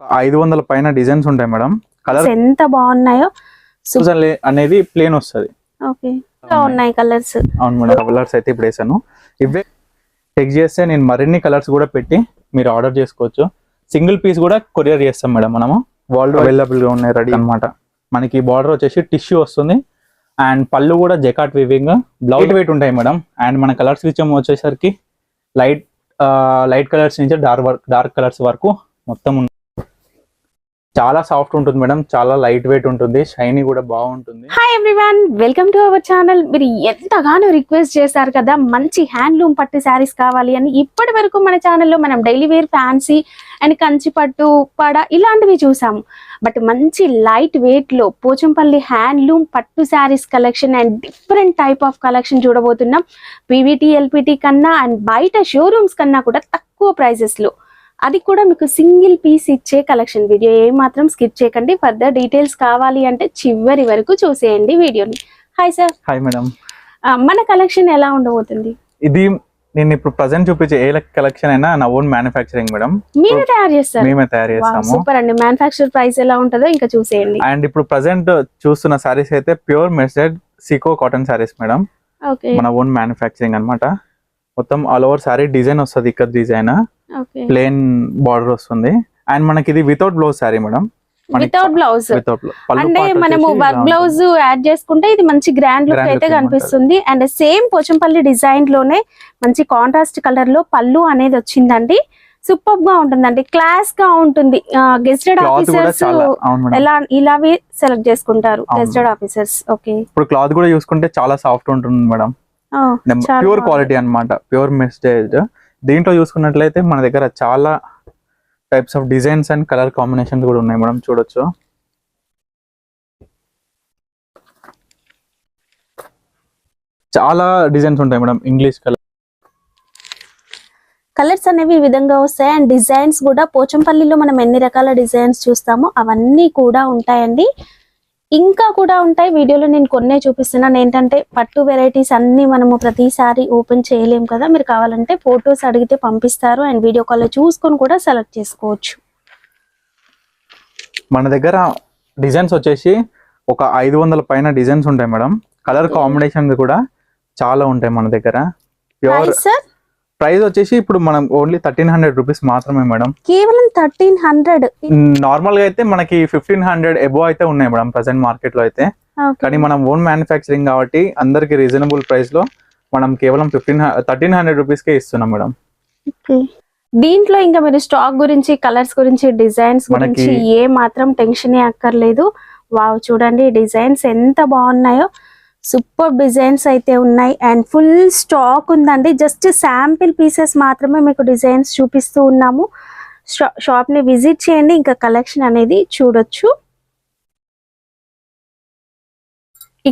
500 పైన డిజైన్స్ ఉంటాయి madam. Colour ఎంత బాగున్నాయో. అనేది ప్లేన్ వస్తుంది. ఓకే, ఉన్నాయి కలర్స్. అవును మేడం, కలర్స్ అయితే ఇప్పుడు వేసాను. ఇవే చెక్ చేస్తే నేను మరిన్ని కలర్స్ కూడా పెట్టి మీరు ఆర్డర్ చేసుకోవచ్చు. సింగిల్ పీస్ కూడా కొరియర్ చేస్తాం మేడం. మనము వరల్డ్ అవైలబుల్ గా ఉన్నాయి, రెడీ అన్నమాట. మనకి బార్డర్ వచ్చేసి టిష్యూ వస్తుంది అండ్ పళ్ళు కూడా జకాట్ వీవింగ్, బ్లౌజ్ వెయిట్ ఉంటాయి మేడం. అండ్ మన కలర్స్ వచ్చేసరికి లైట్ కలర్స్ నుంచి డార్క్ కలర్స్ వరకు మొత్తం చాలా సాఫ్ట్ ఉంటుంది మేడం, చాలా లైట్ వెయిట్ ఉంటుంది, షైనీ కూడా బాగుంటుంది. Hi everyone, welcome to our channel. మీరు ఎంతగానో రిక్వెస్ట్ చేశారు కదా మంచి హ్యాండ్లూమ్ పట్టు శారీస్ కావాలి అని. ఇప్పటి వరకు మన ఛానల్లో మనం daily wear, fancy and Kanchi పట్టు, పడ ఇలాంటివి చూసాము. బట్ మంచి లైట్ వెయిట్ లో పోచంపల్లి హ్యాండ్లూమ్ పట్టు saris collection and different type of collection చూడబోతున్నాం. పీవీటీ, ఎల్పిటి కన్నా అండ్ బయట షోరూమ్స్ కన్నా కూడా తక్కువ ప్రైజెస్ లో, అది కూడా మీకు సింగిల్ పీస్ ఇచ్చే కలెక్షన్. వీడియో ఏమాత్రం స్కిప్ చేయకండి. ఫర్దర్ డీటెయిల్స్ కావాలి అంటే చివరి వరకు చూసేయండి వీడియోని. Hi sir. Hi madam. మన కలెక్షన్ ఎలా ఉండబోతుంది? ఇది నేను ఇప్పుడు ప్రెజెంట్ చూపించే ఏ కలెక్షన్ అయినా నా ఓన్ మ్యానుఫ్యాక్చరింగ్ మేడం. మీరే తయారు చేస్తారు? మేమే తయారు చేస్తాము. సూపర్ అండి. మ్యానుఫ్యాక్చర్ ప్రైస్ ఎలా ఉంటుందో ఇంకా చూసేయండి. అండ్ ఇప్పుడు ప్రెజెంట్ చూస్తున్న సారీస్ అయితే ప్యూర్ మెస్టెడ్ సీకో కాటన్ సారీస్ మేడం. ఓకే, మన ఓన్ మ్యానుఫ్యాక్చరింగ్ అన్నమాట. మొత్తం ఆల్ ఓవర్ సారీ డిజైన్ వస్తుంది, ఇక్కడ డిజైన్ ప్లేన్ బార్డర్ వస్తుంది. అండ్ మనకి ఇది without blouse sari madam. Without blouse అంటే మనము వర్క్ బ్లౌజ్ యాడ్ చేసుకుంటే ఇది మంచి గ్రాండ్ లుక్ అయితే కనిపిస్తుంది. అండ్ సేమ్ పోచంపల్లి డిజైన్ లోనే మంచి కాంట్రాస్ట్ కలర్ లో పళ్ళు అనేది వచ్చిందండి. సూపర్ గా ఉంటుందండి, క్లాస్ గా ఉంటుంది. గెస్టెడ్ ఆఫీసర్స్ ఇలా సెలెక్ట్ చేసుకుంటారు గెస్టెడ్ ఆఫీసర్స్. ఓకే, ఇప్పుడు క్లాత్ కూడా చూసుకుంటే చాలా సాఫ్ట్ ఉంటుంది మేడం. ప్యూర్ క్వాలిటీ అన్నమాట, ప్యూర్ మెస్టేజ్. దీంట్లో చూసుకున్నట్లయితే మన దగ్గర చాలా types of designs and colour combinations కూడా ఉన్నాయి మేడం, చూడొచ్చు. చాలా డిజైన్స్ ఉంటాయి మేడం. ఇంగ్లీష్ కలర్స్ అనేవి ఈ విధంగా వస్తాయి. అండ్ డిజైన్స్ కూడా పోచంపల్లిలో మనం ఎన్ని రకాల డిజైన్స్ చూస్తామో అవన్నీ కూడా ఉంటాయండి. ఇంకా కూడా ఉంటాయి. వీడియోలో నేను కొన్నే చూపిస్తున్నాను. ఏంటంటే పట్టు వెరైటీస్ అన్ని మనము ప్రతిసారి ఓపెన్ చేయలేము కదా. మీరు కావాలంటే ఫొటోస్ అడిగితే పంపిస్తారు అండ్ వీడియో కాల్ చూసుకొని కూడా సెలెక్ట్ చేసుకోవచ్చు. మన దగ్గర డిజైన్స్ వచ్చేసి ఒక 500 పైన డిజైన్స్ ఉంటాయి మేడం. కలర్ కాంబినేషన్ కూడా చాలా ఉంటాయి మన దగ్గర. ప్యూర్ ప్రైస్ వచ్చేసి ఇప్పుడు మనం ఓన్లీ 1300 రూపీస్ మాత్రమే మేడం. కేవలం 1300. నార్మల్ గా అయితే మనకి 1500 ఎబో అయితే ఉన్నాయి మేడం ప్రెసెంట్ మార్కెట్ లో అయితే. కానీ మనం ఓన్ మ్యానుఫ్యాక్చరింగ్ కాబట్టి అందరికి రీజనబుల్ ప్రైస్ లో మనం కేవలం 1300 రూపీస్ కే ఇస్తున్నాం మేడం. దీంట్లో ఇంకా మీరు స్టాక్ గురించి, కలర్స్ గురించి, డిజైన్స్ గురించి ఏ మాత్రం టెన్షన్ అక్కర్లేదు. వావ్, చూడండి డిజైన్స్ ఎంత బాగున్నాయో. సూపర్ డిజైన్స్ అయితే ఉన్నాయి అండ్ ఫుల్ స్టాక్ ఉందండి. జస్ట్ శాంపిల్ పీసెస్ మాత్రమే మీకు డిజైన్స్ చూపిస్తూ ఉన్నాము. షాప్ ని విజిట్ చేయండి, ఇంకా కలెక్షన్ అనేది చూడొచ్చు.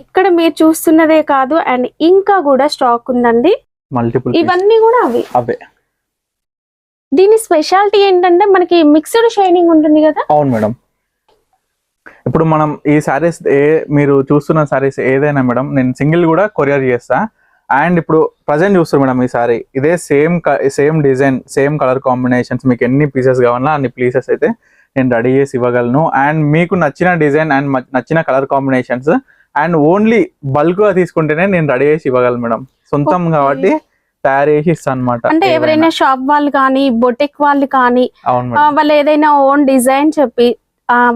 ఇక్కడ మీరు చూస్తున్నదే కాదు అండ్ ఇంకా కూడా స్టాక్ ఉందండి. మల్టిపుల్ ఇవన్నీ కూడా అవే. దీని స్పెషాలిటీ ఏంటంటే మనకి మిక్స్డ్ షైనింగ్ ఉంటుంది కదా. అవును మేడం. ఇప్పుడు మనం ఈ సారీస్ మీరు చూస్తున్న సారీస్ ఏదైనా మేడం నేను సింగిల్ కూడా కొరియర్ చేస్తా. అండ్ ఇప్పుడు ప్రజెంట్ చూస్తారు మేడం ఈ సారీ, ఇదే same design, same colour combinations, మీకు ఎన్ని పీసెస్ కావాలన్నా అన్ని పీసెస్ అయితే నేను రెడీ చేసి ఇవ్వగలను. అండ్ మీకు నచ్చిన డిజైన్ అండ్ నచ్చిన colour combinations and only bulk గా తీసుకుంటేనే నేను రెడీ చేసి ఇవ్వగలను మేడం. సొంతం కాబట్టి తయారు చేసి ఇస్తాను అనమాట. అంటే ఎవరైనా షాప్ వాళ్ళు కానీ, బొటిక్ వాళ్ళు కానీ, వాళ్ళు ఏదైనా ఓన్ డిజైన్ చెప్పి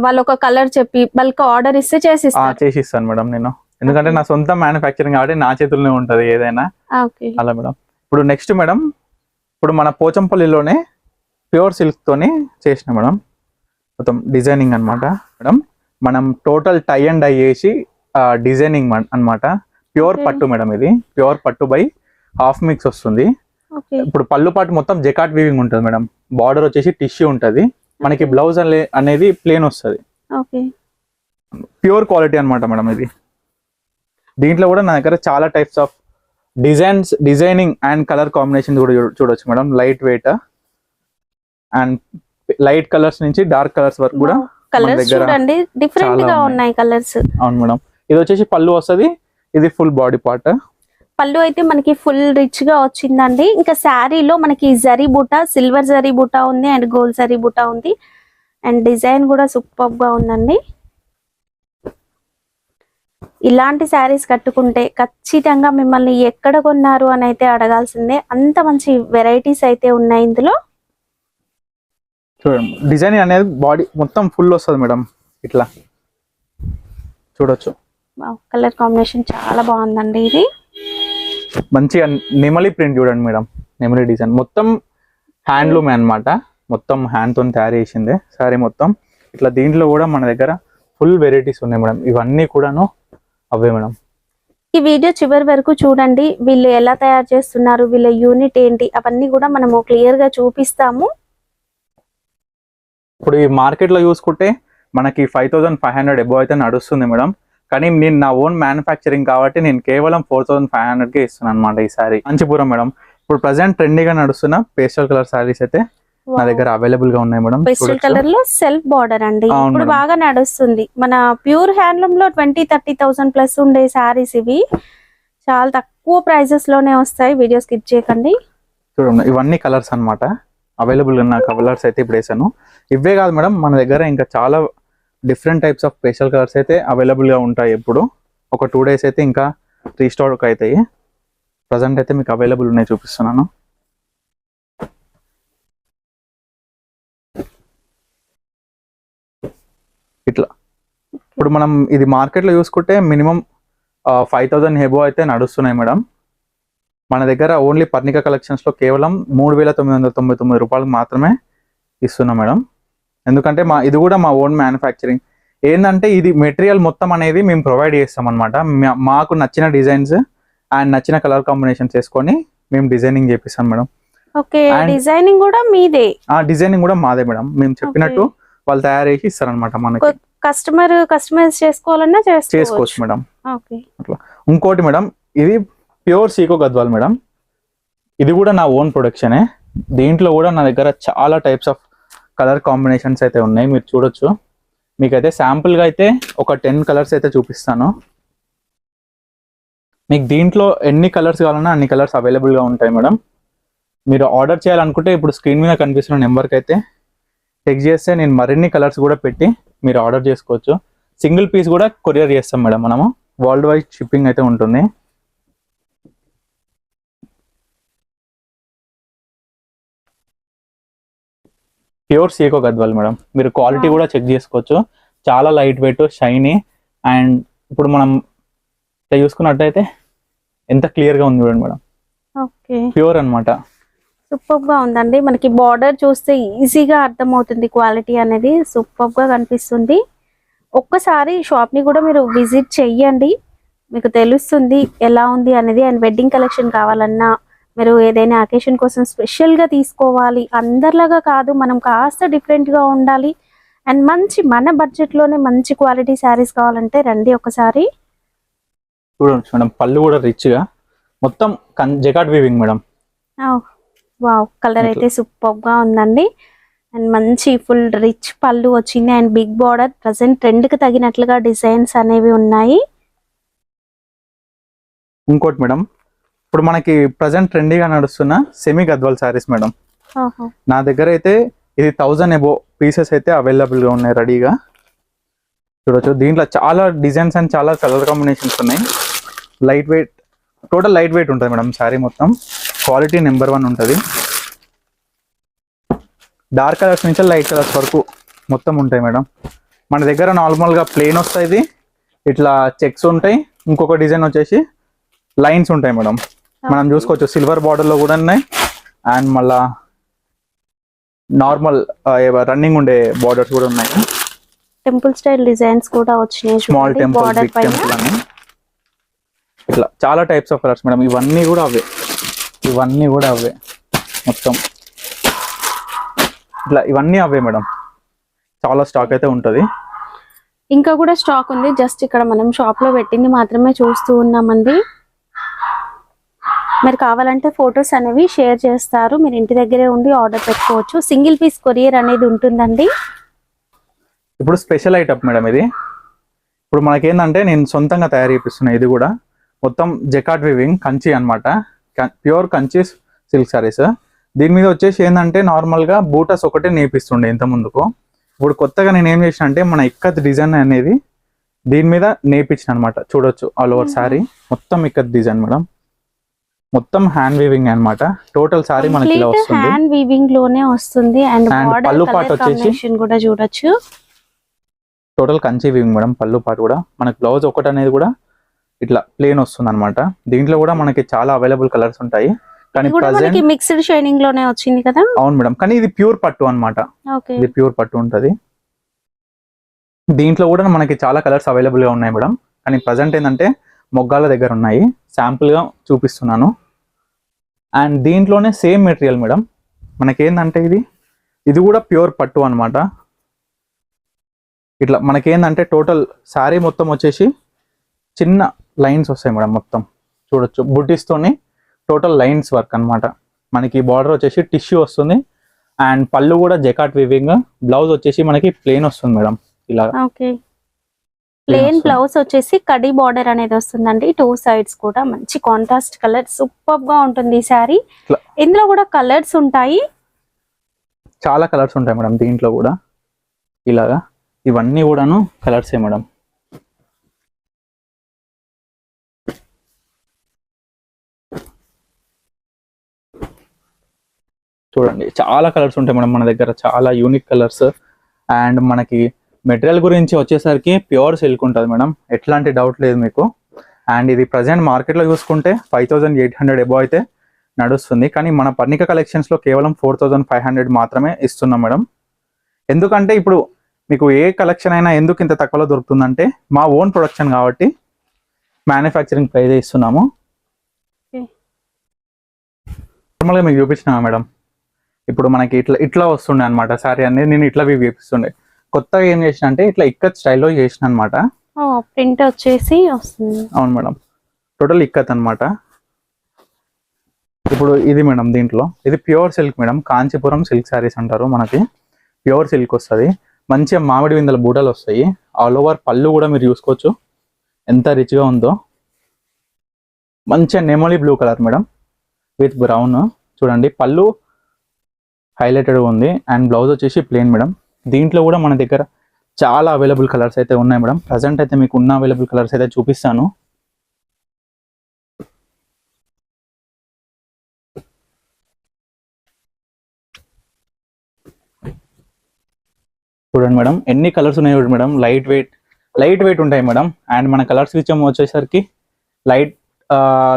వాళ్ళు ఒక కలర్ చెప్పి బల్క్ ఆర్డర్ ఇస్తే చేసిస్తాను మేడం నేను. ఎందుకంటే నా సొంత మ్యానుఫ్యాక్చరింగ్ కాబట్టి నా చేతుల్లోనే ఉంటది ఏదైనా. అలా మేడం. ఇప్పుడు నెక్స్ట్ మేడం, ఇప్పుడు మన పోచంపల్లిలోనే ప్యూర్ సిల్క్ తోని చేసిన మేడం మొత్తం డిజైనింగ్ అన్నమాట మేడం. మనం టోటల్ టై అండ్ డై చేసి డిజైనింగ్ అన్నమాట. ప్యూర్ పట్టు మేడం, ఇది ప్యూర్ పట్టు బై హాఫ్ మిక్స్ వస్తుంది. ఇప్పుడు పళ్ళు పాటు మొత్తం జకాట్ వీవింగ్ ఉంటుంది మేడం. బార్డర్ వచ్చేసి టిష్యూ ఉంటది. మనకి బ్లౌజ్ అనేది ప్లేన్ వస్తుంది. ప్యూర్ క్వాలిటీ అన్నమాట మేడం ఇది. దీంట్లో కూడా నా దగ్గర చాలా types of designing and colour combination కూడా చూడొచ్చు madam. Light weight and light colours నుంచి డార్క్ కలర్స్ వరకు కూడా డిఫరెంట్ గా ఉన్నాయి కలర్స్. అవును మేడం. ఇది వచ్చేసి పళ్ళు వస్తుంది, ఇది ఫుల్ బాడీ పార్ట్. పళ్ళు అయితే మనకి ఫుల్ రిచ్ గా వచ్చిందండి. ఇంకా శారీలో మనకి జరీ బూటా, సిల్వర్ జరీ బూటా ఉంది అండ్ గోల్డ్ జరీ బూటా ఉంది. అండ్ డిజైన్ కూడా సూపర్ గా ఉందండి. ఇలాంటి శారీస్ కట్టుకుంటే ఖచ్చితంగా మిమ్మల్ని ఎక్కడ కొన్నారు అని అయితే అడగాల్సిందే, అంత మంచి వెరైటీస్ అయితే ఉన్నాయి ఇందులో. చూడండి డిజైన్ అనేది బాడీ మొత్తం ఫుల్ వస్తుంది మేడం, ఇట్లా చూడొచ్చు. కలర్ కాంబినేషన్ చాలా బాగుందండి. ఇది మంచిగా నెమలి ప్రింట్ చూడండి మేడం, నెమలి డిజైన్ మొత్తం హ్యాండ్లూమ్ అన్నమాట, మొత్తం హ్యాండ్ తో తయారు చేసిందే సారీ మొత్తం. ఇట్లా దీంట్లో కూడా మన దగ్గర ఫుల్ వెరైటీస్ ఉన్నాయి మేడం, ఇవన్నీ కూడాను అవే మేడం. ఈ వీడియో చివరి వరకు చూడండి, వీళ్ళు ఎలా తయారు చేస్తున్నారు, వీళ్ళ యూనిట్ ఏంటి, అవన్నీ కూడా మనము క్లియర్ గా చూపిస్తాము. ఇప్పుడు ఈ మార్కెట్ లో చూసుకుంటే మనకి 5500 అబౌవ్ అయితే నడుస్తుంది మేడం, కానీ నేను నా ఓన్ మ్యానుఫ్యాక్చరింగ్ కాబట్టి నేను కేవలం 4500 కే ఇస్తున్నాను అనమాట ఈ సారీ. కాంచీపురం మేడం, ఇప్పుడు ప్రెసెంట్ ట్రెండీగా నడుస్తున్న పేస్టల్ కలర్ సారీస్ అయితే నా దగ్గర అవైలబుల్ గా ఉన్నాయి మేడం. పేస్టల్ కలర్ లో సెల్ఫ్ బార్డర్ అండి, ఇప్పుడు బాగా నడుస్తుంది. మన ప్యూర్ హ్యాండ్లూమ్ లో 20-30,000 ప్లస్ ఉండే సారీస్ ఇవి, చాలా తక్కువ ప్రైజెస్ లోనే వస్తాయి. వీడియో స్కిప్ చేయకండి. చూడండి ఇవన్నీ కలర్స్ అన్నమాట, అవైలబుల్ ఉన్న కలర్స్ అయితే ఇప్పుడు వేసాను. ఇవే కాదు మేడం, మన దగ్గర ఇంకా చాలా different types of pastel colours అయితే అవైలబుల్ గా ఉంటాయి. ఇప్పుడు ఒక 2 days అయితే ఇంకా రీస్టాక్ అవుతాయి. ప్రజెంట్ అయితే మీకు అవైలబుల్ ఉన్నాయి, చూపిస్తున్నాను. ఇట్లా ఇప్పుడు మనం ఇది మార్కెట్ లో చూసుకుంటే మినిమం 5000 హెబో అయితే నడుస్తున్నాయి మేడం. మన దగ్గర ఓన్లీ పర్ణిక కలెక్షన్స్ లో కేవలం 3999 రూపాయలకు మాత్రమే ఇస్తున్నాం మేడం. ఎందుకంటే ఇది కూడా మా ఓన్ మ్యానుఫ్యాక్చరింగ్. ఏంటంటే ఇది మెటీరియల్ మొత్తం అనేది మేము ప్రొవైడ్ చేస్తాం అనమాట. మాకు నచ్చిన డిజైన్స్ అండ్ నచ్చిన కలర్ కాంబినేషన్స్ వేసుకొని మేము డిజైనింగ్ చేపిస్తాం మేడం. ఓకే, డిజైనింగ్ కూడా మీదే? డిజైనింగ్ కూడా మాదే మేడం, మేము చెప్పినట్టు వాళ్ళు తయారు చేసి ఇస్తారనమాట. మనకి కస్టమైజ్ చేసుకోవాలన్నా చేసుకోవచ్చు మేడం. అట్లా ఇంకోటి మేడం, ఇది ప్యూర్ సీకో గద్వాల్ మేడం, ఇది కూడా నా ఓన్ ప్రొడక్షనే. దీంట్లో కూడా నా దగ్గర చాలా టైప్స్ ఆఫ్ కలర్ కాంబినేషన్స్ అయితే ఉన్నాయి, మీరు చూడొచ్చు. మీకైతే శాంపుల్ గా అయితే ఒక 10 కలర్స్ అయితే చూపిస్తాను. మీకు దీంట్లో ఎన్ని కలర్స్ కావాలన్నా అన్ని కలర్స్ అవైలబుల్ గా ఉంటాయి మేడం. మీరు ఆర్డర్ చేయాలనుకుంటే ఇప్పుడు స్క్రీన్ మీద కనిపిస్తున్న నెంబర్కి అయితే టెక్స్ట్ చేస్తే నేను మరిన్ని కలర్స్ కూడా పెట్టి మీరు ఆర్డర్ చేసుకోవచ్చు. సింగిల్ పీస్ కూడా కొరియర్ చేస్తాం మేడం మనము, వరల్డ్ వైడ్ షిప్పింగ్ అయితే ఉంటుంది. ప్యూర్ సీకో గద్వాల్ మేడం, మీరు క్వాలిటీ కూడా చెక్ చేసుకోవచ్చు. చాలా లైట్ వెయిట్, షైనీ, అండ్ ఇప్పుడు మనం చూసుకున్నట్టయితే ఎంత క్లియర్ గా ఉంది చూడండి మేడం. ప్యూర్ అన్నమాట, సూపర్ గా ఉందండి. మనకి బార్డర్ చూస్తే ఈజీగా అర్థమవుతుంది, క్వాలిటీ అనేది సూపర్ గా కనిపిస్తుంది. ఒక్కసారి షాప్ ని కూడా మీరు విజిట్ చెయ్యండి, మీకు తెలుస్తుంది ఎలా ఉంది అనేది. అండ్ వెడ్డింగ్ కలెక్షన్ కావాలన్నా, మీరు ఏదైనా అకేషన్ కోసం స్పెషల్ గా తీసుకోవాలి, అందరిలాగా కాదు, మనం కాస్త డిఫరెంట్ గా ఉండాలి, అండ్ మంచి మన బడ్జెట్ లోనే మంచి క్వాలిటీ శారీస్ కావాలంటే రండి ఒకసారి. చూడండి మేడం, పళ్ళు కూడా రిచ్ గా మొత్తం jacquard weaving madam. Wow, colour అయితే సూపర్ గా ఉందండి. అండ్ మంచి ఫుల్ రిచ్ పళ్ళు వచ్చింది, and big border. Present trend కి తగినట్లుగా డిజైన్స్ అనేవి ఉన్నాయి. ఇంకోటి మేడం, ఇప్పుడు మనకి ప్రజెంట్ ట్రెండీగా నడుస్తున్న సెమీ గద్వాల్ శారీస్ మేడం. నా దగ్గర అయితే ఇది 1000 అబో పీసెస్ అయితే అవైలబుల్ గా ఉన్నాయి రెడీగా. చూడొచ్చు, దీంట్లో చాలా డిజైన్స్ అండ్ చాలా కలర్ కాంబినేషన్స్ ఉన్నాయి. Light weight, total light weight ఉంటుంది మేడం శారీ మొత్తం. క్వాలిటీ నెంబర్ 1 ఉంటుంది. డార్క్ కలర్స్ నుంచి లైట్ కలర్స్ వరకు మొత్తం ఉంటాయి మేడం. మన దగ్గర నార్మల్గా ప్లెయిన్ వస్తాయి, ఇట్లా చెక్స్ ఉంటాయి, ఇంకొక డిజైన్ వచ్చేసి లైన్స్ ఉంటాయి మేడం. మనం చూసుకోవచ్చు సిల్వర్ బార్డర్ లో కూడా ఉన్నాయి, అండ్ మళ్ళా నార్మల్ రన్నింగ్ ఉండే బార్డర్స్ కూడా ఉన్నాయి. టెంపుల్ స్టైల్ డిజైన్స్ కూడా వచ్చినాయి, స్మాల్ టెంపుల్, బిగ్ టెంపుల్ అని ఇట్లా చాలా టైప్స్ ఆఫ్ కలర్స్ మేడం. ఇవన్నీ కూడా అవే మొత్తం ఇట్లా ఇవన్నీ అవే మేడం. చాలా స్టాక్ అయితే ఉంటుంది, ఇంకా కూడా స్టాక్ ఉంది. జస్ట్ ఇక్కడ మనం షాప్ లో పెట్టింది మాత్రమే చూస్తూ ఉన్నామండి. మీరు కావాలంటే ఫొటోస్ అనేవి షేర్ చేస్తారు, మీరు ఇంటి దగ్గరే ఉండి ఆర్డర్ పెట్టుకోవచ్చు. సింగిల్ పీస్ కొరియర్ అనేది ఉంటుందండి. ఇప్పుడు స్పెషల్ ఐటమ్ మేడం ఇది. ఇప్పుడు మనకేంటంటే నేను సొంతంగా తయారు చేపిస్తున్నా. ఇది కూడా మొత్తం జకాట్ వీవింగ్, కంచి అన్నమాట, ప్యూర్ కంచి సిల్క్ సారీస్. దీని మీద వచ్చేసి ఏంటంటే నార్మల్గా బూటాస్ ఒకటే నేపిస్తుండే ఇంత ముందుకు. ఇప్పుడు కొత్తగా నేను ఏం చేసిన అంటే మన ఇక్కత్ డిజైన్ అనేది దీని మీద నేర్పించిన అనమాట. చూడొచ్చు ఆల్ ఓవర్ సారీ మొత్తం ఇక్కత్ డిజైన్ మేడం, మొత్తం హ్యాండ్ వీవింగ్ అన్నమాట. టోటల్ సారీ మనకి ఇలా వస్తుంది, హ్యాండ్ వీవింగ్ లోనే వస్తుంది. అండ్ పళ్ళు పాటు వచ్చేసి కూడా చూడొచ్చు, టోటల్ కంచి వీవింగ్ మేడం. పళ్ళు పాటు కూడా మనకి బ్లౌజ్ ఒకటి అనేది కూడా ఇట్లా ప్లేన్ వస్తుంది అనమాట. దీంట్లో కూడా మనకి చాలా అవైలబుల్ కలర్స్ ఉంటాయి. కానీ మనకి మిక్స్డ్ షైనింగ్ లోనే వచ్చింది కదా. అవును మేడం, కానీ ఇది ప్యూర్ పట్టు అన్నమాట. ఇది ప్యూర్ పట్టు ఉంటది. దీంట్లో కూడా మనకి చాలా కలర్స్ అవైలబుల్ గా ఉన్నాయి మేడం. కానీ ప్రజెంట్ ఏంటంటే మొగ్గాల దగ్గర ఉన్నాయి, శాంపుల్ గా చూపిస్తున్నాను. అండ్ దీంట్లోనే సేమ్ మెటీరియల్ మేడం, మనకి ఏంటంటే ఇది కూడా ప్యూర్ పట్టు అన్నమాట. ఇట్లా మనకి ఏంటంటే టోటల్ శారీ మొత్తం వచ్చేసి చిన్న లైన్స్ వస్తాయి మేడం. మొత్తం చూడొచ్చు బుటీస్తోని టోటల్ లైన్స్ వర్క్ అన్నమాట. మనకి బార్డర్ వచ్చేసి టిష్యూ వస్తుంది. అండ్ పళ్ళు కూడా జెకాట్ వీవింగ్, బ్లౌజ్ వచ్చేసి మనకి ప్లెయిన్ వస్తుంది మేడం. ఇలా ప్లెయిన్ బ్లౌజ్ వచ్చేసి కడి బార్డర్ అనేది వస్తుందండి. 2 సైడ్స్ కూడా మంచి కాంట్రాస్ట్ కలర్, సూపర్ గా ఉంటుంది ఈ శారీ. ఇందులో కూడా కలర్స్ ఉంటాయి, చాలా కలర్స్ ఉంటాయి మేడం దీంట్లో కూడా. ఇలాగా ఇవన్నీ కూడాను కలర్సే మేడం. చూడండి చాలా కలర్స్ ఉంటాయి మేడం మన దగ్గర, చాలా యూనిక్ కలర్స్. అండ్ మనకి మెటీరియల్ గురించి వచ్చేసరికి ప్యూర్ సిల్క్ ఉంటుంది మేడం, ఎట్లాంటి డౌట్ లేదు మీకు. అండ్ ఇది ప్రజెంట్ మార్కెట్లో చూసుకుంటే 5800 ఎబో అయితే నడుస్తుంది. కానీ మన పర్ణిక కలెక్షన్స్లో కేవలం 4500 మాత్రమే ఇస్తున్నాం మేడం. ఎందుకంటే ఇప్పుడు మీకు ఏ కలెక్షన్ అయినా ఎందుకు ఇంత తక్కువలో దొరుకుతుందంటే మా ఓన్ ప్రొడక్షన్ కాబట్టి మ్యానుఫ్యాక్చరింగ్ ప్రైజ్ ఇస్తున్నాము. నార్మల్గా మీకు చూపించిన మేడం, ఇప్పుడు మనకి ఇట్లా వస్తుండే అనమాట శారీ అనేది. నేను ఇట్లా చూపిస్తుండే. కొత్తగా ఏం చేసిన అంటే ఇట్లా ఇక్కత్ స్టైల్లో చేసిన అనమాట. ప్రింట్ వచ్చేసి వస్తుంది. అవును మేడం, టోటల్ ఇక్కత్ అనమాట. ఇప్పుడు ఇది మేడం, దీంట్లో ఇది pure silk madam, Kanchipuram silk saris అంటారు. మనకి ప్యూర్ సిల్క్ వస్తుంది, మంచిగా మామిడి విందల బూటలు వస్తాయి. ఆల్ ఓవర్ పళ్ళు కూడా మీరు చూసుకోవచ్చు ఎంత రిచ్గా ఉందో. మంచిగా నెమలి blue colour madam with brown. చూడండి పళ్ళు హైలైటెడ్ ఉంది. అండ్ బ్లౌజ్ వచ్చేసి ప్లెయిన్ మేడం. దీంట్లో కూడా మన దగ్గర చాలా అవైలబుల్ కలర్స్ అయితే ఉన్నాయి మేడం. ప్రజెంట్ అయితే మీకు ఉన్న అవైలబుల్ కలర్స్ అయితే చూపిస్తాను. చూడండి మేడం ఎన్ని కలర్స్ ఉన్నాయి చూడండి మేడం. లైట్ వెయిట్ ఉంటాయి మేడం. అండ్ మన కలర్స్ విషయం వచ్చేసరికి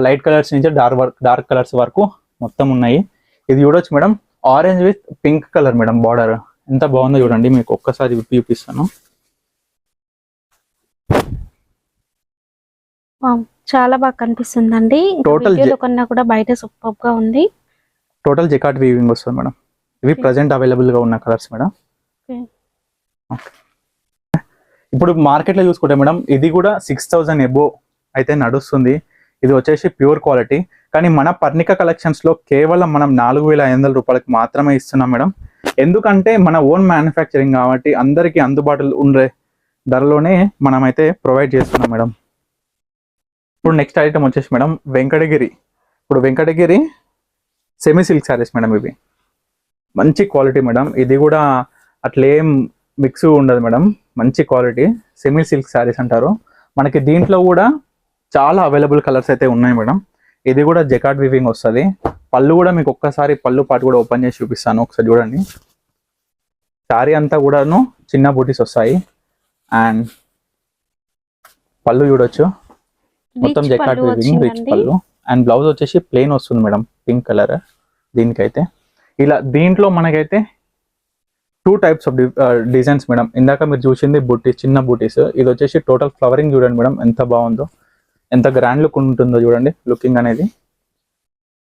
లైట్ కలర్స్ నుంచి డార్క్ కలర్స్ వరకు మొత్తం ఉన్నాయి. ఇది చూడొచ్చు madam, orange with pink colour madam. Border ఎంత బాగుందో చూడండి, మీకు ఒక్కసారి విప్పి చూపిస్తాను. చాలా బాగా కనిపిస్తుందండి. టోటల్ కన్నా కూడా బయట సూపర్ గా ఉంది. టోటల్ జెకాట్ వీవింగ్ వస్తుంది మేడం. ఇవి ప్రజెంట్ అవైలబుల్ గా ఉన్న కలర్స్ మేడం. ఇప్పుడు మార్కెట్ లో చూసుకుంటే మేడం ఇది కూడా 6000 ఎబో అయితే నడుస్తుంది. ఇది వచ్చేసి ప్యూర్ క్వాలిటీ. కానీ మన పర్ణిక కలెక్షన్స్ లో కేవలం మనం 4500 రూపాయలకి మాత్రమే ఇస్తున్నాం మేడం. ఎందుకంటే మన ఓన్ మ్యానుఫ్యాక్చరింగ్ కాబట్టి అందరికీ అందుబాటులో ఉండే ధరలోనే మనం అయితే ప్రొవైడ్ చేస్తున్నాం మేడం. ఇప్పుడు నెక్స్ట్ ఐటమ్ వచ్చేసి మేడం వెంకటగిరి. ఇప్పుడు Venkatagiri semi silk saris madam. ఇవి మంచి క్వాలిటీ మేడం. ఇది కూడా అట్లేం మిక్స్ ఉండదు మేడం, మంచి క్వాలిటీ సెమీ సిల్క్ శారీస్ అంటారు. మనకి దీంట్లో కూడా చాలా అవైలబుల్ కలర్స్ అయితే ఉన్నాయి మేడం. ఇది కూడా జెకాట్ వీవింగ్ వస్తుంది. పళ్ళు కూడా మీకు ఒక్కసారి పళ్ళు పాటు కూడా ఓపెన్ చేసి చూపిస్తాను, ఒకసారి చూడండి. శారీ అంతా కూడాను చిన్న బూటీస్ వస్తాయి. అండ్ పళ్ళు చూడొచ్చు మొత్తం జెకాట్ వీవింగ్ రిచ్ పళ్ళు. అండ్ బ్లౌజ్ వచ్చేసి ప్లెయిన్ వస్తుంది మేడం, పింక్ కలర్. దీనికైతే ఇలా దీంట్లో మనకైతే 2 టైప్స్ ఆఫ్ డిజైన్స్ మేడం. ఇందాక మీరు చూసింది బూటీస్, చిన్న బూటీస్. ఇది వచ్చేసి టోటల్ ఫ్లవరింగ్ చూడండి మేడం, ఎంత బాగుందో, ఎంత గ్రాండ్ లుక్ ఉంటుందో చూడండి లుకింగ్ అనేది.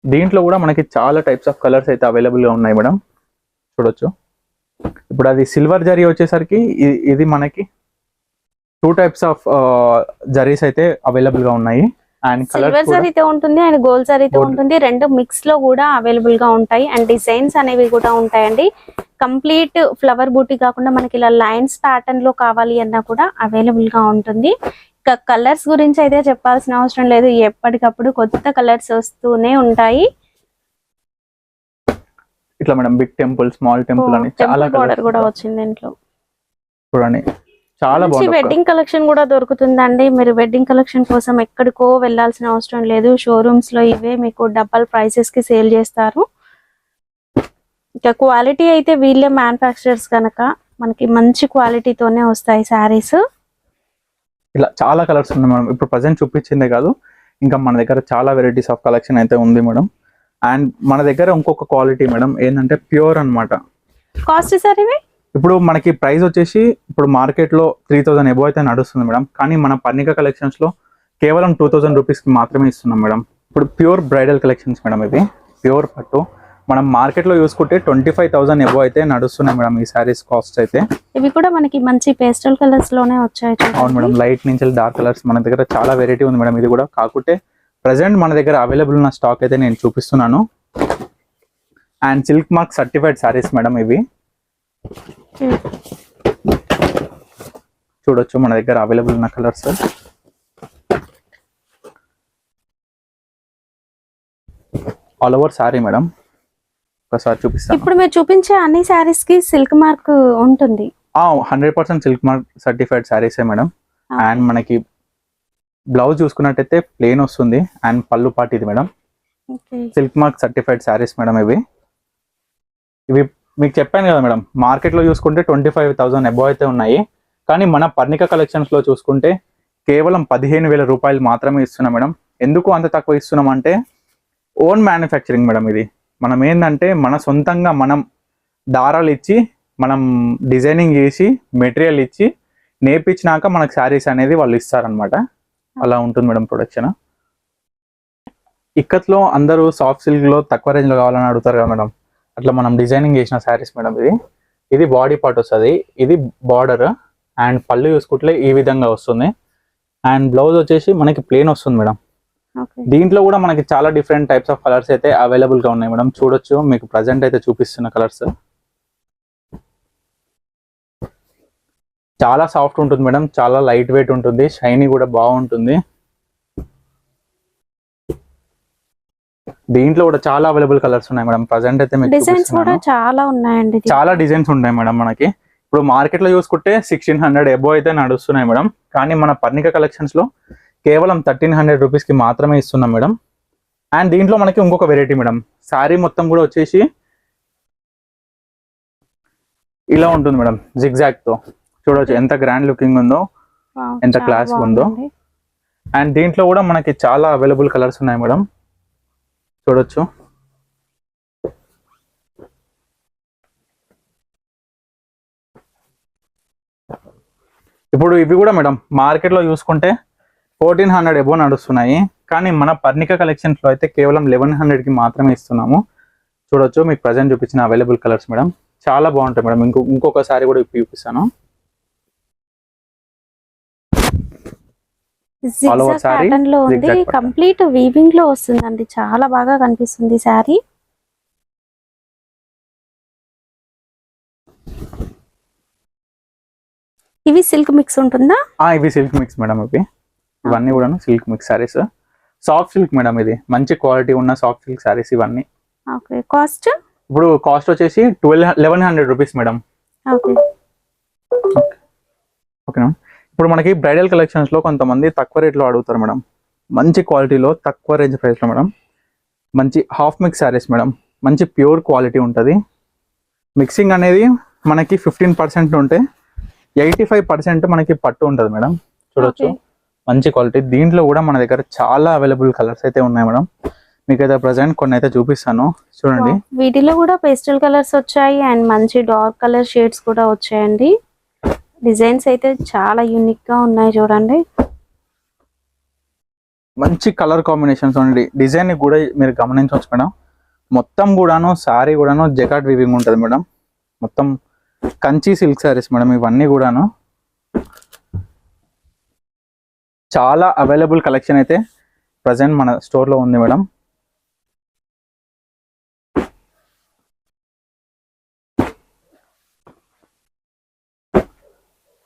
దీంట్లో కూడా మనకి చాలా టైప్స్ ఆఫ్ కలర్స్ అయితే అవైలబుల్ గా ఉన్నాయి మేడం, చూడొచ్చు. ఇప్పుడు అది సిల్వర్ జరీ వచ్చేసరికి ఇది మనకి 2 టైప్స్ ఆఫ్ జరీస్ అయితే అవైలబుల్ గా ఉన్నాయి. అండ్ సిల్వర్ జరీతో ఉంటుంది అండ్ గోల్డ్ జరీతో ఉంటుంది. రెండు మిక్స్ లో కూడా అవైలబుల్ గా ఉంటాయి. అండ్ డిజైన్స్ అనేవి కూడా ఉంటాయండి. కంప్లీట్ ఫ్లవర్ బూటీ కాకుండా మనకి ఇలా లైన్స్ ప్యాటర్న్ లో కావాలి అన్నా కూడా అవైలబుల్ గా ఉంటుంది. ఇక కలర్స్ గురించి అయితే చెప్పాల్సిన అవసరం లేదు, ఎప్పటికప్పుడు కొత్త కలర్స్ వస్తూనే ఉంటాయి. ఇట్లా madam big temple, small temple అని చాలా కలర్ కూడా వచ్చింది దీంట్లో. చూడండి చాలా బాగుంది. వెడ్డింగ్ కలెక్షన్ కూడా దొరుకుతుందండి. మీరు వెడ్డింగ్ కలెక్షన్ కోసం ఎక్కడికో వెళ్ళాల్సిన అవసరం లేదు. షోరూమ్స్ లో ఇవే మీకు డబల్ ప్రైసెస్ కి సేల్ చేస్తారు. ఇంకా క్వాలిటీ అయితే వీళ్ళే మ్యానుఫ్యాక్చరర్స్ కనుక మనకి మంచి క్వాలిటీతోనే వస్తాయి శారీస్. ఇలా చాలా కలర్స్ ఉన్నాయి మేడం. ఇప్పుడు ప్రజెంట్ చూపించిందే కాదు, ఇంకా మన దగ్గర చాలా వెరైటీస్ ఆఫ్ కలెక్షన్ అయితే ఉంది మేడం. అండ్ మన దగ్గర ఇంకొక క్వాలిటీ మేడం ఏంటంటే ప్యూర్ అన్నమాట. కాస్ట్ సార్ ఇవి ఇప్పుడు మనకి ప్రైస్ వచ్చేసి ఇప్పుడు మార్కెట్ లో 3000 ఎబో అయితే నడుస్తుంది మేడం. కానీ మన పర్ణిక కలెక్షన్స్ లో కేవలం 2000 రూపీస్ కి మాత్రమే ఇస్తున్నాం మేడం. ఇప్పుడు ప్యూర్ బ్రైడల్ కలెక్షన్స్ మేడం. ఇవి ప్యూర్ పట్టు మనం మార్కెట్ లో చూసుకుంటే 25,000 ఎబో అయితే నడుస్తున్నాయి మేడం ఈ సారీస్ కాస్ట్ అయితే. ఇవి కూడా మనకి మంచి పేస్టల్ కలర్స్ లోనే వచ్చాయి. అవును మేడం, లైట్ నుంచి డార్క్ కలర్స్ మన దగ్గర చాలా వెరైటీ ఉంది మేడం. ఇది కూడా కాకుంటే ప్రెసెంట్ మన దగ్గర అవైలబుల్ ఉన్న స్టాక్ అయితే నేను చూపిస్తున్నాను. And silk mark certified saris madam. ఇవి చూడొచ్చు మన దగ్గర అవైలబుల్ ఉన్న colours. All over sorry madam. ఒకసారి చూపిస్తాను. ఇప్పుడు మీరు చూపించే అన్ని సారీస్ కి సిల్క్ మార్క్ ఉంటుంది. 100% సిల్క్ మార్క్ సర్టిఫైడ్ సారీసే మేడం. అండ్ మనకి బ్లౌజ్ చూసుకున్నట్టయితే ప్లెయిన్ వస్తుంది. అండ్ పళ్ళు పాటు ఇది మేడం. Silk mark certified saris madam. ఇవి మీకు చెప్పాను కదా మేడం, మార్కెట్ లో చూసుకుంటే 25,000 ఎబో అయితే ఉన్నాయి. కానీ మన పర్ణిక కలెక్షన్స్ లో చూసుకుంటే కేవలం 15,000 రూపాయలు మాత్రమే ఇస్తున్నాం మేడం. ఎందుకు అంత తక్కువ ఇస్తున్నాం అంటే ఓన్ మ్యానుఫ్యాక్చరింగ్ మేడం. ఇది మనం ఏంటంటే మన సొంతంగా మనం దారాలు ఇచ్చి మనం డిజైనింగ్ చేసి మెటీరియల్ ఇచ్చి నేర్పించినాక మనకు శారీస్ అనేది వాళ్ళు ఇస్తారనమాట. అలా ఉంటుంది మేడం ప్రొడక్షన్. ఇక్కత్లో అందరూ సాఫ్ట్ సిల్క్ లో తక్కువ రేంజ్ లో కావాలని అడుగుతారు కదా మేడం, అట్లా మనం డిజైనింగ్ చేసిన శారీస్ మేడం. ఇది బాడీ పార్ట్ వస్తుంది, ఇది బార్డర్. అండ్ పళ్ళు చూసుకుంటే ఈ విధంగా వస్తుంది. అండ్ బ్లౌజ్ వచ్చేసి మనకి ప్లెయిన్ వస్తుంది మేడం. దీంట్లో కూడా మనకి చాలా డిఫరెంట్ టైప్స్ ఆఫ్ కలర్స్ అయితే అవైలబుల్ గా ఉన్నాయి మేడం. చూడొచ్చు, మీకు ప్రజెంట్ అయితే చూపిస్తున్న కలర్స్. చాలా సాఫ్ట్ ఉంటుంది మేడం, చాలా లైట్ వెయిట్ ఉంటుంది, షైనీ కూడా బాగుంటుంది. దీంట్లో కూడా చాలా అవైలబుల్ కలర్స్ ఉన్నాయి మేడం. ప్రజెంట్ అయితే మీకు డిజైన్స్ కూడా చాలా ఉన్నాయండి. చాలా డిజైన్స్ ఉన్నాయి మేడం. మనకి ఇప్పుడు మార్కెట్ లో చూసుకుంటే 1600 ఎబో అయితే నడుస్తున్నాయి మేడం. కానీ మన పర్ణిక కలెక్షన్స్ లో కేవలం 1300 రూపీస్ కి మాత్రమే ఇస్తున్నాం మేడం. అండ్ దీంట్లో మనకి ఇంకొక వెరైటీ మేడం. శారీ మొత్తం కూడా వచ్చేసి ఇలా ఉంటుంది మేడం, జిగ్జాగ్ తో. చూడవచ్చు ఎంత గ్రాండ్ లుకింగ్ ఉందో, ఎంత క్లాస్ ఉందో. అండ్ దీంట్లో కూడా మనకి చాలా అవైలబుల్ కలర్స్ ఉన్నాయి మేడం. చూడొచ్చు. ఇప్పుడు ఇవి కూడా మేడం మార్కెట్ లో చూసుకుంటే 1400 ఎబో నడుస్తున్నాయి. కానీ మన పర్ణిక కలెక్షన్స్ లో అయితే కేవలం 1100 కి మాత్రమే ఇస్తున్నాము. చూడొచ్చు, మీకు ప్రజెంట్ చూపించిన అవైలబుల్ కలర్స్ మేడం. చాలా బాగుంటాయి మేడం. ఇంకొకసారి కూడా చూపిస్తాను. ప్యాటర్న్ లో ఉంది, కంప్లీట్ వీవింగ్ లో వస్తుందండి. చాలా బాగా కనిపిస్తుంది శారీ. ఇవి సిల్క్ మిక్స్ ఉంటుందా? ఇవి సిల్క్ మిక్స్ మేడం. ఇవన్నీ కూడా silk mix saris. Soft silk madam. ఇది మంచి క్వాలిటీ ఉన్న సాఫ్ట్ సిల్క్ సారీస్ ఇవన్నీ. ఓకే, కాస్ట్ ఇప్పుడు కాస్ట్ వచ్చేసి 1100 రూపీస్ మేడం. ఓకే ఓకేనా. ఇప్పుడు మనకి బ్రైడల్ కలెక్షన్స్ లో కొంతమంది తక్కువ రేట్లో అడుగుతారు మేడం. మంచి క్వాలిటీలో తక్కువ రేంజ్ ప్రైస్ లో మేడం. మంచి హాఫ్ మిక్స్ సారీస్ మేడం. మంచి ప్యూర్ క్వాలిటీ ఉంటుంది. మిక్సింగ్ అనేది మనకి 15% ఉంటే 85% మనకి పట్టు ఉంటుంది మేడం. చూడొచ్చు, మంచి క్వాలిటీ. దీంట్లో కూడా మన దగ్గర చాలా అవైలబుల్ కలర్స్ అయితే ఉన్నాయి మేడం. మీకైతే ప్రజెంట్ కొన్ని అయితే చూపిస్తాను, చూడండి. వీటిలో కూడా పేస్టల్ కలర్స్ వచ్చాయి అండ్ మంచి డార్క్ కలర్ షేడ్స్ కూడా వచ్చాయండి. డిజైన్స్ అయితే చాలా యూనిక్ గా ఉన్నాయి చూడండి. మంచి కలర్ కాంబినేషన్స్ ఉండి డిజైన్ కూడా మీరు గమనించవచ్చు మేడం. మొత్తం కూడాను సారీ కూడాను జకాట్ వీవింగ్ ఉంటుంది మేడం. మొత్తం కంచి సిల్క్ సారీస్ మేడం. ఇవన్నీ కూడాను చాలా అవైలబుల్ కలెక్షన్ అయితే ప్రజెంట్ మన స్టోర్ లో ఉంది మేడం.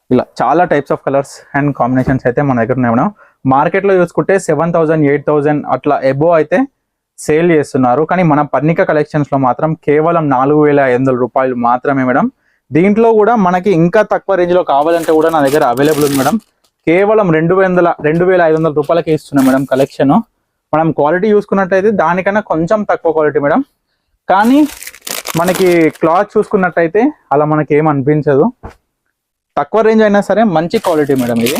ఇలా చాలా types of colours and combinations అయితే మన దగ్గర ఉన్నాయి మేడం. మార్కెట్ లో చూసుకుంటే 7,000 8,000 అట్లా ఎబో అయితే సేల్ చేస్తున్నారు. కానీ మన పర్ణిక కలెక్షన్స్ లో మాత్రం కేవలం 4,500 రూపాయలు మాత్రమే మేడం. దీంట్లో కూడా మనకి ఇంకా తక్కువ రేంజ్ లో కావాలంటే కూడా నా దగ్గర అవైలబుల్ ఉంది మేడం. కేవలం 2,500 రూపాయలకి ఇస్తున్నాం మేడం కలెక్షన్. మనం క్వాలిటీ చూసుకున్నట్టయితే దానికన్నా కొంచెం తక్కువ క్వాలిటీ మేడం. కానీ మనకి క్లాత్ చూసుకున్నట్టయితే అలా మనకి ఏం అనిపించదు. తక్కువ రేంజ్ అయినా సరే మంచి క్వాలిటీ మేడం ఇది.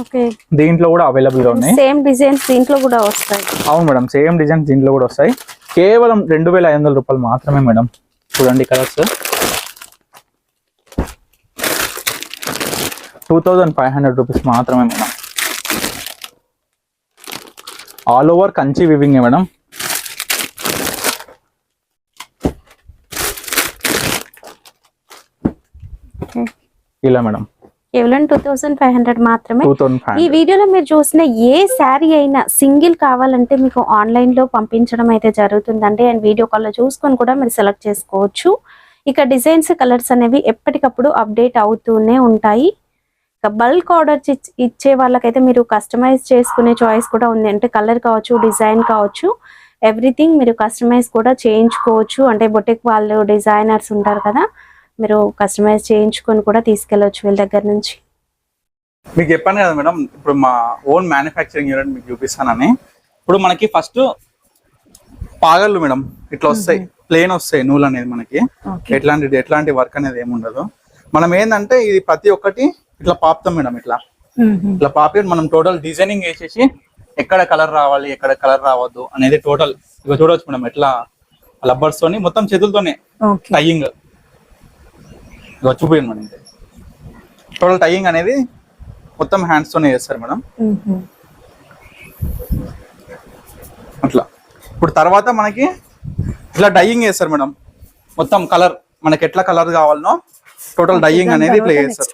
ఓకే, దీంట్లో కూడా అవైలబుల్ గా ఉన్నాయి. సేమ్ డిజైన్స్ దీంట్లో కూడా వస్తాయి. అవును మేడం, సేమ్ డిజైన్స్ దీంట్లో కూడా వస్తాయి. కేవలం 2,500 రూపాయలు మాత్రమే మేడం. చూడండి కలర్స్ 2,500 రూపీస్ మాత్రమే madam. All over Kanchi weaving madam. ఇలా మేడం కేవలం 2,500 మాత్రమే. 2,500. ఈ వీడియోలో మీరు చూసిన ఏ శారీ అయినా సింగిల్ కావాలంటే మీకు ఆన్లైన్ లో పంపించడం అయితే జరుగుతుందండి. అండ్ వీడియో కాల్ లో చూసుకొని కూడా మీరు సెలెక్ట్ చేసుకోవచ్చు. ఇక డిజైన్స్ కలర్స్ అనేవి ఎప్పటికప్పుడు అప్డేట్ అవుతూనే ఉంటాయి. ఇక బల్క్ ఆర్డర్స్ ఇచ్చే వాళ్ళకైతే మీరు కస్టమైజ్ చేసుకునే చాయిస్ కూడా ఉంది. అంటే కలర్ కావచ్చు, డిజైన్ కావచ్చు, ఎవ్రీథింగ్ మీరు కస్టమైజ్ కూడా చేయించుకోవచ్చు. అంటే బొటిక్ వాళ్ళు డిజైనర్స్ ఉంటారు కదా, మీరు కస్టమైజ్ చేయించుకొని కూడా తీసుకెళ్ళవచ్చు వీళ్ళ దగ్గర నుంచి. మీకు చెప్పాను కదా మేడం, ఇప్పుడు మా ఓన్ మ్యానుఫ్యాక్చరింగ్ యూనిట్ మీకు చూపిస్తానని. ఇప్పుడు మనకి ఫస్ట్ పాగళ్ళు మేడం ఇట్లా వస్తాయి, ప్లేన్ వస్తాయి. నూలు అనేది మనకి ఎట్లాంటి వర్క్ అనేది ఏమి ఉండదు. మనం ఏంటంటే ఇది ప్రతి ఒక్కటి ఇట్లా పాపుతాం మేడం. ఇట్లా పాపి మనం టోటల్ డిజైనింగ్ వేసేసి ఎక్కడ కలర్ రావాలి, ఎక్కడ కలర్ రావద్దు అనేది టోటల్ ఇక చూడవచ్చు మేడం. ఎట్లా రబ్బర్స్ తోని మొత్తం చేతులతోనే టైయింగ్ చూపించండి మేడం. టోటల్ టైయింగ్ అనేది మొత్తం హ్యాండ్స్ తోనే చేస్తారు మేడం. అట్లా ఇప్పుడు తర్వాత మనకి ఇట్లా డైయింగ్ చేస్తారు మేడం. మొత్తం కలర్ మనకి ఎట్లా కలర్ కావాలనో టోటల్ డైయింగ్ అనేది ఇట్లా చేస్తారు.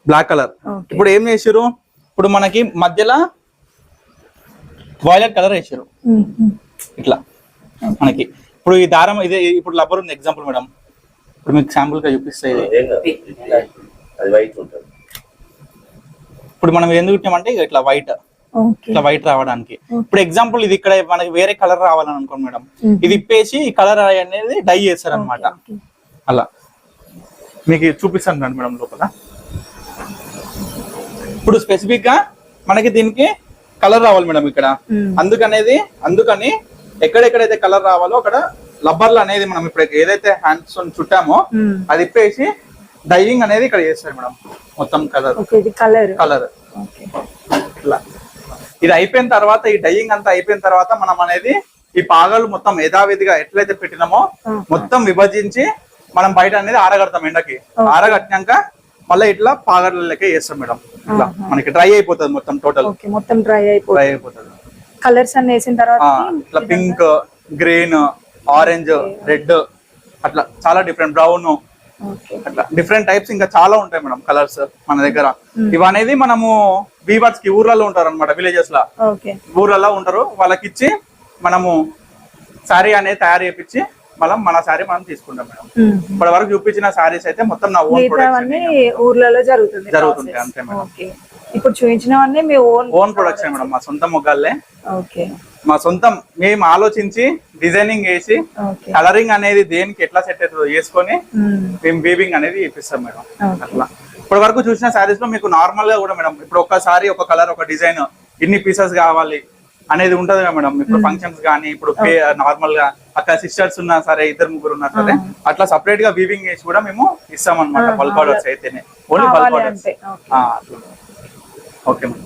బ్లాక్ కలర్ ఇప్పుడు ఏం చేసారు, ఇప్పుడు మనకి మధ్యలో వాయిలెట్ కలర్ వేసారు ఇట్లా మనకి. ఇప్పుడు ఈ దారం ఇదే, ఇప్పుడు రబ్బర్ ఉంది ఎగ్జాంపుల్ మేడం. ఇప్పుడు మీకు శాంపుల్ గా చూపిస్తాయి. ఇప్పుడు మనం ఎందుకు ఇచ్చామంటే ఇట్లా వైట్ రావడానికి. ఇప్పుడు ఎగ్జాంపుల్ ఇది ఇక్కడ మనకి వేరే కలర్ రావాలని అనుకోండి మేడం, ఇది ఇప్పేసి ఈ కలర్ అనేది డై చేస్తారు అనమాట. అలా మీకు చూపిస్తాను మేడం లోపల. ఇప్పుడు స్పెసిఫిక్ గా మనకి దీనికి కలర్ రావాలి మేడం ఇక్కడ. అందుకని ఎక్కడెక్కడైతే కలర్ రావాలో అక్కడ రబ్బర్లు అనేది మనం ఇప్పుడు ఏదైతే హ్యాండ్స్ చుట్టామో అది ఇప్పేసి డైయింగ్ అనేది ఇక్కడ చేస్తారు మేడం. మొత్తం కలర్ ఇట్లా ఇది అయిపోయిన తర్వాత, ఈ డైయింగ్ అంతా అయిపోయిన తర్వాత మనం అనేది ఈ పాగలు మొత్తం యథావిధిగా ఎట్లయితే పెట్టినామో మొత్తం విభజించి మనం బయట అనేది ఆరగడతాం. ఎండకి ఆరగట్టినాక మళ్ళీ ఇట్లా పాగల లెక్క చేస్తాం మేడం. ఇట్లా మనకి డ్రై అయిపోతుంది మొత్తం టోటల్. మొత్తం డ్రై అయిపోతుంది. కలర్స్ అన్ని వేసిన తర్వాత ఇట్లా పింక్, గ్రీన్, ఆరెంజ్, రెడ్ అట్లా చాలా డిఫరెంట్, బ్రౌన్ అట్లా డిఫరెంట్ టైప్స్ ఇంకా చాలా ఉంటాయి మేడం కలర్స్ మన దగ్గర. ఇవనేది మనము వీవర్స్ కి ఊర్లలో ఉంటారు అనమాట, విలేజెస్ లా ఊర్లలో ఉంటారు. వాళ్ళకి ఇచ్చి మనము శారీ అనేది తయారు చేపించి మళ్ళీ మన శారీ మనం తీసుకుంటాం మేడం. ఇప్పటి వరకు చూపించిన శారీస్ అయితే మొత్తం నా ఓన్ ప్రొడక్షన్ ఊర్లలో జరుగుతుంది అంతే మేడం. ఇప్పుడు చూపించినవన్నీ మీ ఓన్ ప్రొడక్షన్ మేడం, మా సొంత మొగ్గాలే. మా సొంతం మేము ఆలోచించి డిజైనింగ్ వేసి కలరింగ్ అనేది దేనికి ఎట్లా సెట్ అవుతుందో చేసుకొని మేము వీవింగ్ అనేది ఇప్పిస్తాం మేడం. అట్లా ఇప్పటి వరకు చూసిన శారీస్ లో మీకు నార్మల్ గా కూడా మేడం, ఇప్పుడు ఒక్కసారి ఒక కలర్ ఒక డిజైన్ ఇన్ని పీసెస్ కావాలి అనేది ఉంటది మేడం. ఇప్పుడు ఫంక్షన్స్ కానీ ఇప్పుడు నార్మల్ గా అక్కడ సిస్టర్స్ ఉన్నా సరే, 2-3 ఉన్నా సరే, అట్లా సపరేట్ గా వీవింగ్ చేసి కూడా మేము ఇస్తాం అనమాట. బల్క్ ఆర్డర్స్ అయితేనే, only bulk orders. Okay madam.